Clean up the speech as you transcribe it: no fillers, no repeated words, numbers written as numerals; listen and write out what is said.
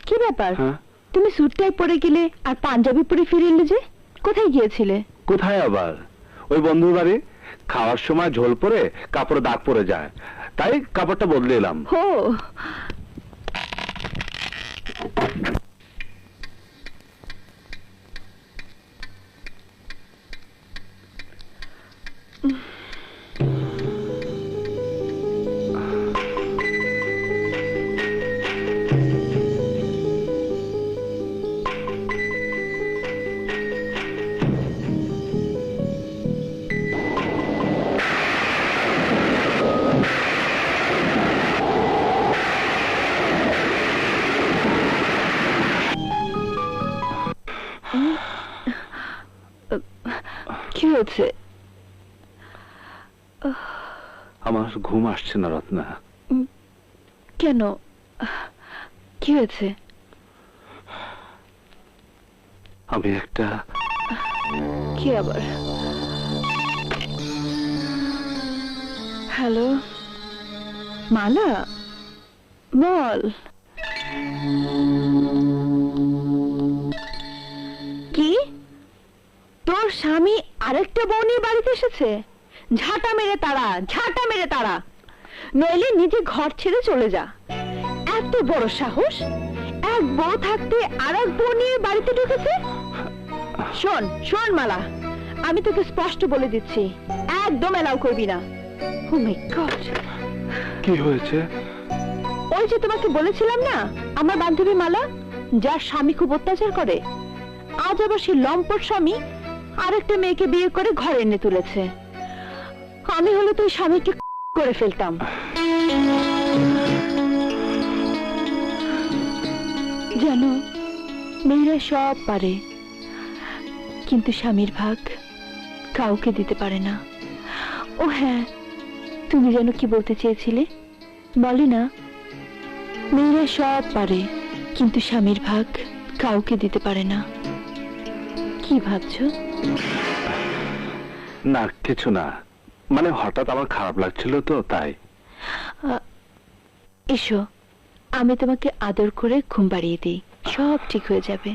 কি ব্যাপার? তুমি স্যুটটাই পরে গেলে আর পাঞ্জাবি পরে ফিরে এলে যে? কোথায় গিয়েছিলে? কোথায় আবার, ওই বন্ধুর বাড়ি। খাওয়ার সময় ঝোল পরে কাপড়ে দাগ পড়ে যায়, তাই কাপড়টা বদলে এলাম। হো, কি হয়েছে? আমার ঘুম আসছে না রত্না। কেন, কি হয়েছে? আমি একটা... কি আবার? হ্যালো মালা, বল। কি, তোর স্বামী আরেকটা বউ নিয়ে বাড়িতে এসেছে? ঝাঁটা মেরে তারা, ঝাঁটা মেরে তারা, নইলে নিজে ঘর ছেড়ে চলে যা। এত বড় সাহস, এক বউ থাকতে আর এক বউ নিয়ে বাড়িতে ঢুকেছে। শোন শোন মালা, আমি তোকে স্পষ্ট বলে দিচ্ছি, একদম এলাও করবি না। ও মাই গড, কি হয়েছে? ওই যে তোমাকে বলেছিলাম না, আমার বান্ধবী মালা, যার স্বামী খুব অত্যাচার করে, আজ আবার সেই লম্পট স্বামী আরেকটা মেয়েকে বিয়ে করে ঘরে এনে তুলেছে। আমি হলে তো স্বামীকে করে ফেলতাম। জানো, মেয়েরা সব পারে, কিন্তু স্বামীর ভাগ কাউকে দিতে পারে না। ও হ্যাঁ, তুমি যেন কি বলতে চেয়েছিলে? বলে না, মেয়েরা সব পারে, কিন্তু স্বামীর ভাগ কাউকে দিতে পারে না। কি ভাবছো? না কিছু না, মানে হঠাৎ আমার খারাপ লাগছিল তো তাই। এসো, আমি তোমাকে আদর করে ঘুম পাড়িয়ে দিই, সব ঠিক হয়ে যাবে।